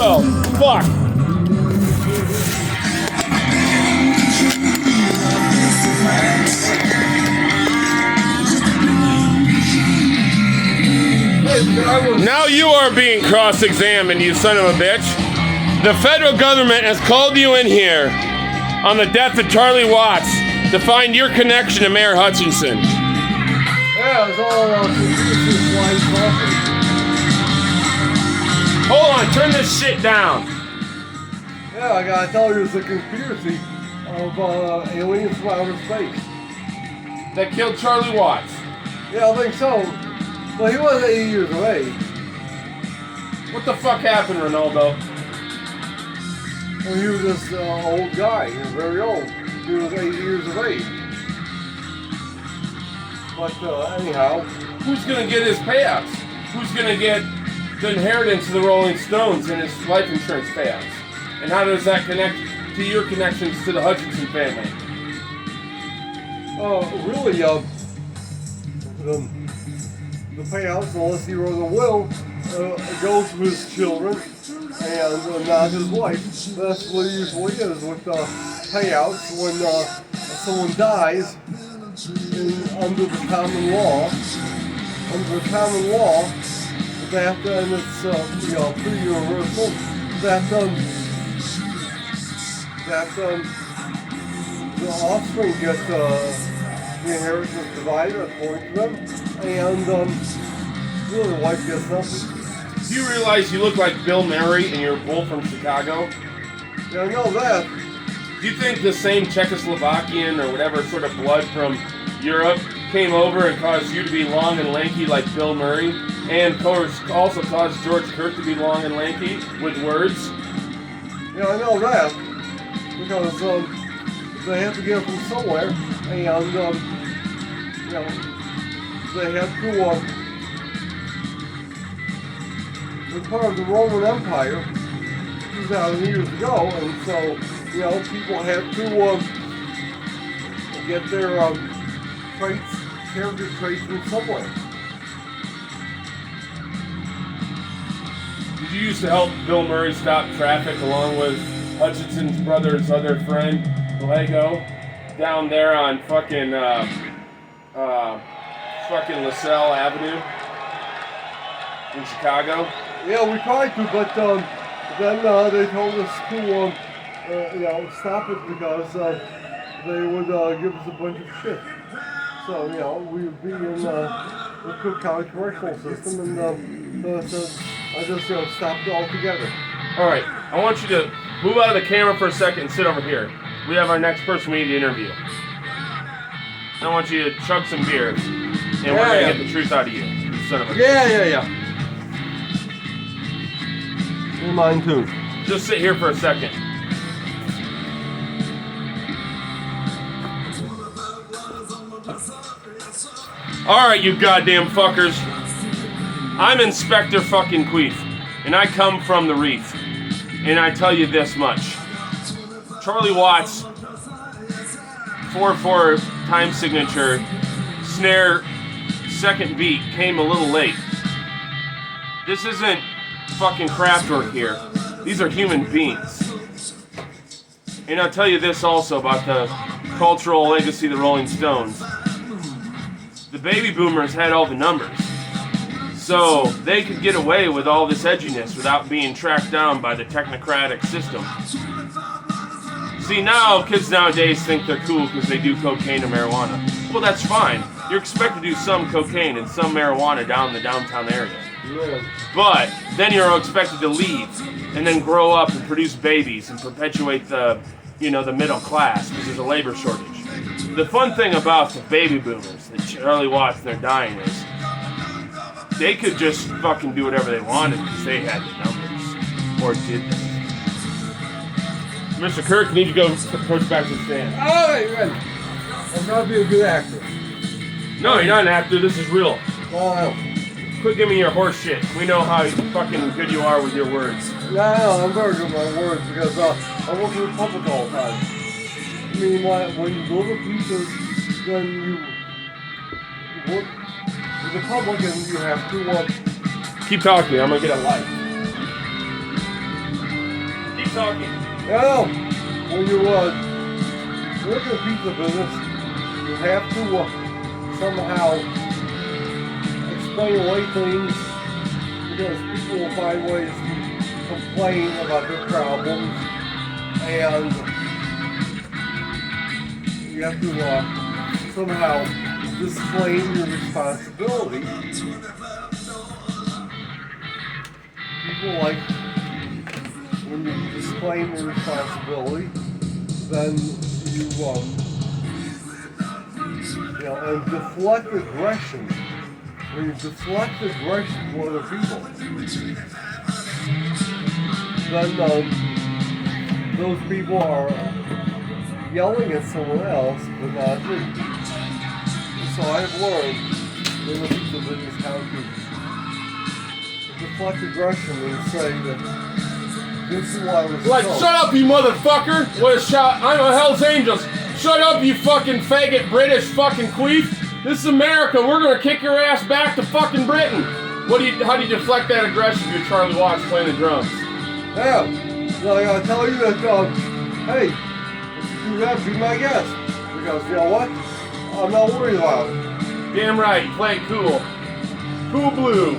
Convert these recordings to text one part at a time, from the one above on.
will. Fuck. Now you are being cross-examined, you son of a bitch. The federal government has called you in here on the death of Charlie Watts to find your connection to Mayor Hutchinson. Yeah, it's all Hold on, turn this shit down. Yeah, I gotta tell you, it's a conspiracy of aliens from outer space. That killed Charlie Watts. Yeah, I think so. Well, he was 80 years of age. What the fuck happened, Ronaldo? Well, he was this old guy. He was very old. He was 80 years of age. But anyhow. Who's gonna get his payouts? Who's gonna get the inheritance of the Rolling Stones and his life insurance payouts? And how does that connect to your connections to the Hutchinson family? Really, the payouts, unless he wrote a will, goes to his children and not his wife. That's what it usually is with payouts when someone dies under the common law. Under the common law, that and it's pretty universal. That the offspring get the inheritance divided according to them, and really the wife gets nothing. Do you realize you look like Bill Murray and you're both from Chicago? Yeah, I know that. Do you think the same Czechoslovakian or whatever sort of blood from Europe came over and caused you to be long and lanky like Bill Murray, and of course also caused George Kirk to be long and lanky with words? Yeah, I know that, because they have to get it from somewhere, and they have to. It's part of the Roman Empire 2,000 years ago, and so people had to get their character traits from somewhere. Did you used to help Bill Murray stop traffic along with Hutchinson's brother's other friend, Lego, down there on fucking LaSalle Avenue in Chicago? Yeah, we tried to, but then they told us to stop it because they would give us a bunch of shit. So we would be in the Cook County correctional system, and so I just stopped it altogether. All right, I want you to move out of the camera for a second and sit over here. We have our next person we need to interview. I want you to chug some beer, and we're gonna get the truth out of you, son of a. Yeah. In mine too. Just sit here for a second. All right, you goddamn fuckers. I'm Inspector fucking Queef, and I come from the Reef. And I tell you this much. Charlie Watts' 4/4 time signature snare second beat came a little late. This isn't fucking Kraftwerk here. These are human beings. And I'll tell you this also about the cultural legacy of the Rolling Stones. The baby boomers had all the numbers. So they could get away with all this edginess without being tracked down by the technocratic system. See, now kids nowadays think they're cool because they do cocaine or marijuana. Well, that's fine. You're expected to do some cocaine and some marijuana down in the downtown area. Yeah. But then you're expected to leave and then grow up and produce babies and perpetuate the middle class because there's a labor shortage. The fun thing about the baby boomers that Charlie Watts they're dying is they could just fucking do whatever they wanted because they had the numbers. Or did they? Mr. Kirk, need to go approach back to the stand. All right, ready. I'm gonna be a good actor. No, you're not an actor. This is real. No. Quit giving me your horse shit. We know how fucking good you are with your words. No, I'm very good with my words because I work with the public all the time. I mean, when you deliver pizzas, then you work with the public and you have to Keep talking. I'm gonna get a light. talking. Yeah, when you work in the pizza business, you have to somehow explain away things because people will find ways to complain about their problems, and you have to somehow disclaim your responsibility. People like when you disclaim your responsibility, then you and deflect aggression. When you deflect aggression to other people, then those people are yelling at someone else, but not you. So I've learned in the pizza business how to deflect aggression and say that this is why I was Like, shut up, you motherfucker! What a shot! I'm a Hell's Angels! Shut up, you fucking faggot British fucking queef! This is America. We're gonna kick your ass back to fucking Britain. How do you deflect that aggression if you're Charlie Watts playing the drums? Yeah. So I gotta tell you that, hey, do that, be my guest. Because you know what? I'm not worried about it. Damn right. You play it cool. Cool blue.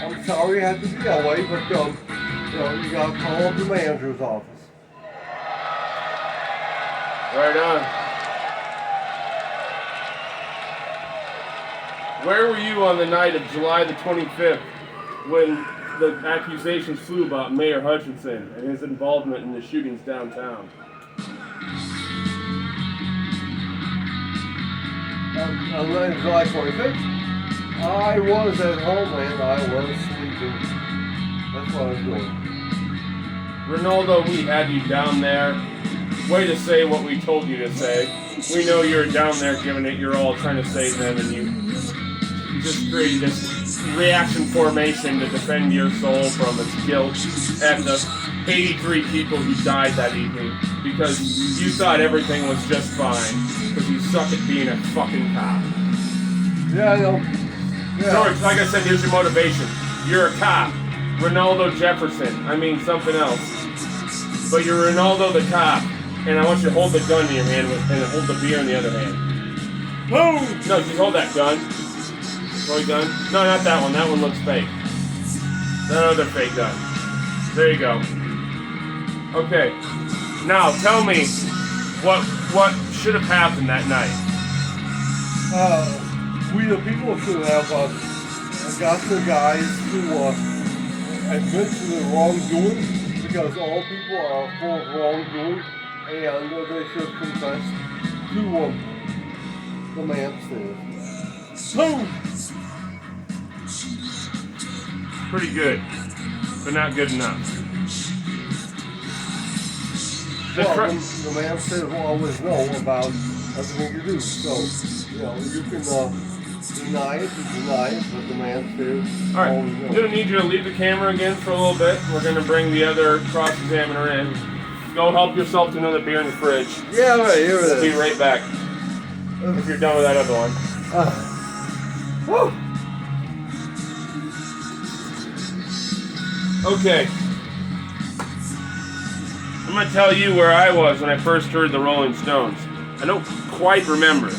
I'm sorry it had to be that way, but you gotta call up the manager's office. Right on. Where were you on the night of July the 25th when the accusations flew about Mayor Hutchinson and his involvement in the shootings downtown? On July 25th, I was at home and I was sleeping. That's what I was doing. Ronaldo, we had you down there. Way to say what we told you to say. We know you were down there giving it your all, trying to save them, and you just created this reaction formation to defend your soul from its guilt and the 83 people who died that evening because you thought everything was just fine because you suck at being a fucking cop. Yeah, I know. Yeah. George, like I said, here's your motivation. You're a cop. Ronaldo Jefferson. I mean something else. But you're Ronaldo the cop. And I want you to hold the gun in your hand and hold the beer in the other hand. Boom! No, just hold that gun. Toy gun? No, not that one. That one looks fake. That other fake gun. There you go. Okay. Now, tell me what should have happened that night. We the people should have got the guys to admit to the wrongdoing because all people are full of wrongdoing and they should confess to the man upstairs. Boom! Pretty good, but not good enough. Well, the man upstairs will always know about everything you do, so you can deny it, but the man upstairs All right, always I'm knows. gonna need you to leave the camera again for a little bit. We're gonna bring the other cross-examiner in. Go help yourself to another beer in the fridge. Yeah, right, here it We'll be is. right back. If you're done with that other one. Woo! Okay. I'm gonna tell you where I was when I first heard the Rolling Stones. I don't quite remember.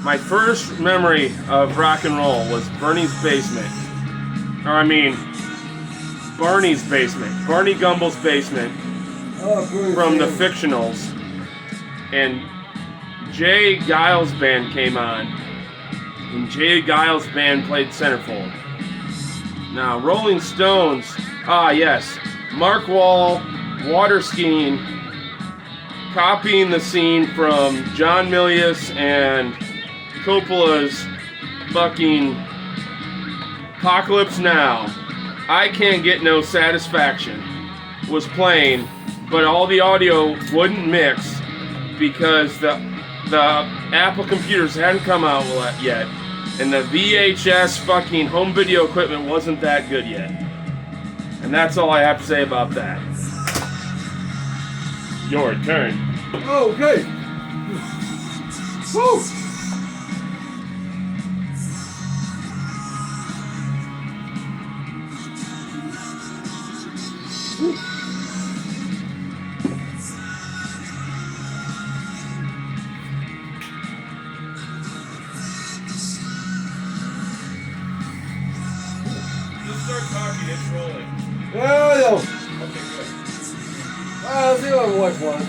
My first memory of rock and roll was Barney's basement. Barney Gumbel's basement from the Fictionals. And Jay Giles' band came on. And Jay Giles' band played centerfold. Now, Rolling Stones, yes, Mark Wall, water skiing, copying the scene from John Milius and Coppola's fucking Apocalypse Now. I Can't Get No Satisfaction was playing, but all the audio wouldn't mix because the Apple computers hadn't come out yet. And the VHS fucking home video equipment wasn't that good yet. And that's all I have to say about that. Your turn. Okay. Woo! Just start talking, it's rolling. Yeah, I know. Okay, good. Let's see what my wife wants.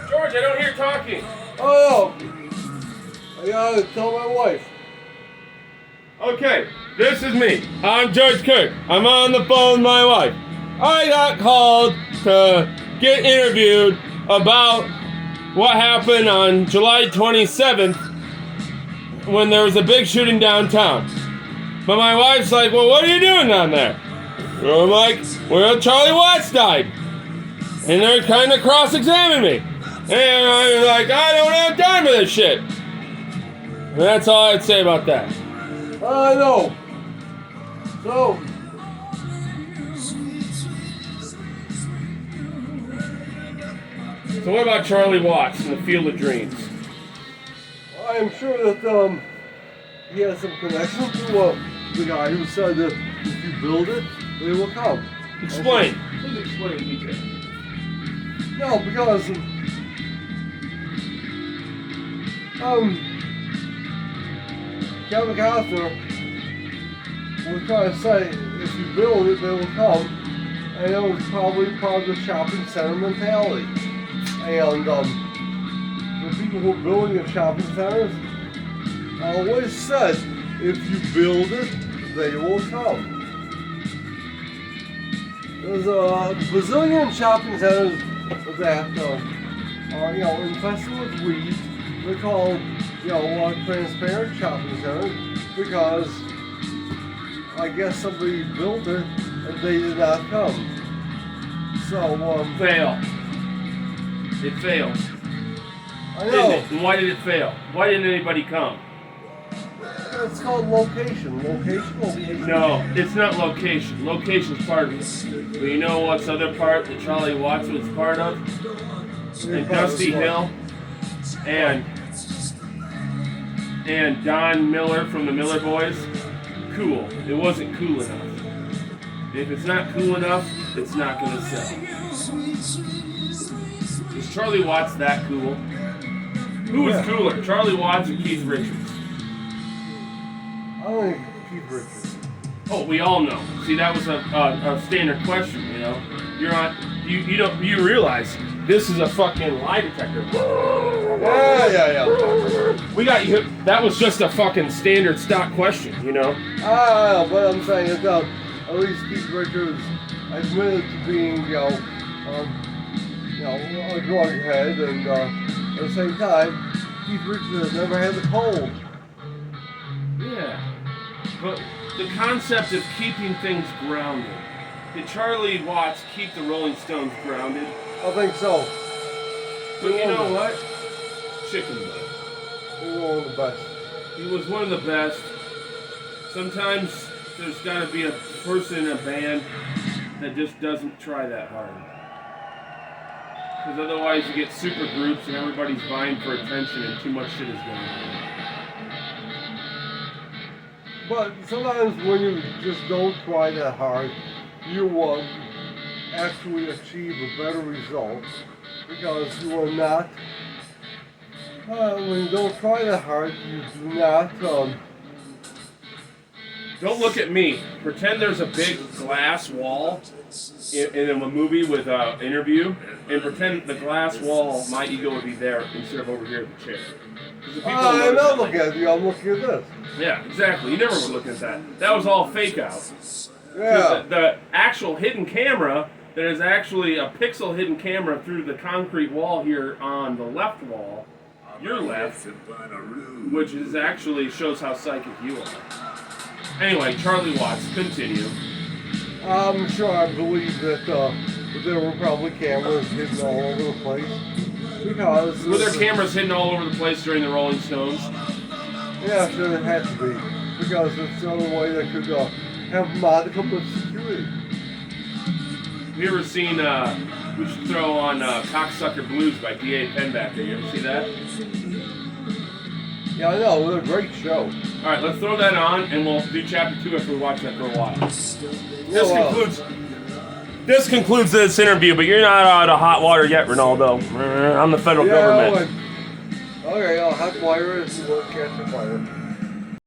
George, I don't hear talking. Oh, I gotta tell my wife. Okay, this is me. I'm George Kirk. I'm on the phone with my wife. I got called to get interviewed about what happened on July 27th when there was a big shooting downtown. But my wife's like, well, what are you doing down there? So I'm like, well, Charlie Watts died. And they're kind of cross-examining me. And I'm like, I don't have time for this shit. And that's all I'd say about that. I know. So, So what about Charlie Watts in the Field of Dreams? I'm sure that he has some connection to the guy who said that if you build it, they will come. Explain. Please explain in detail. No, because Kevin Costner was trying to say if you build it, they will come, and it was probably part of the shopping center mentality. And the people who are building the shopping centers always said, if you build it, they will come. There's a bazillion shopping centers that are infested with weeds. They're called transparent shopping centers because I guess somebody built it and they did not come. So Fail. It failed. I know. Didn't it? And why did it fail? Why didn't anybody come? It's called location. Location. No, it's not location. Location's part of it. But you know what's the other part that Charlie Watts was part of? And Dusty Hill and Don Miller from the Miller Boys. Cool. It wasn't cool enough. If it's not cool enough, it's not going to sell. Is Charlie Watts that cool? Who was cooler, Charlie Watts or Keith Richards? I don't think Keith Richards. Oh, we all know. See, that was a standard question. You know, you're on. You realize this is a fucking lie detector. Yeah. We got you. That was just a fucking standard stock question. You know. I know, but I'm saying is at least Keith Richards admitted to being a drug head, and at the same time, Keith Richards never had the cold. Yeah, but the concept of keeping things grounded. Did Charlie Watts keep the Rolling Stones grounded? I think so. But you know what? Chicken butt. He was one of the best. He was one of the best. Sometimes there's got to be a person in a band that just doesn't try that hard. Because otherwise you get super groups and everybody's vying for attention and too much shit is going on. But sometimes when you just don't try that hard, you will actually achieve a better result because you are not, when you don't try that hard, you do not, Don't look at me. Pretend there's a big glass wall in a movie with an interview, and pretend the glass wall, my ego would be there instead of over here at the chair. I'm not looking at you, I'm looking at this. Yeah, exactly. You never would look at that. That was all fake out. Yeah. The actual hidden camera, there is actually a pixel hidden camera through the concrete wall here on the left wall, your left, which is actually shows how psychic you are. Anyway, Charlie Watts, continue. I'm sure I believe that there were probably cameras hidden all over the place. Because were there cameras hidden all over the place during the Rolling Stones? Yeah, sure, there had to be. Because it's the only way they could have modicum of security. Have you ever seen, we should throw on Cocksucker Blues by D.A. Penbacker. You ever see that? Yeah, I know. It was a great show. Alright, let's throw that on, and we'll do chapter 2 after we watch that for a while. This concludes this interview, but you're not out of hot water yet, Ronaldo. I'm the federal government. Okay, I'll hot wire it and we'll catch a fire.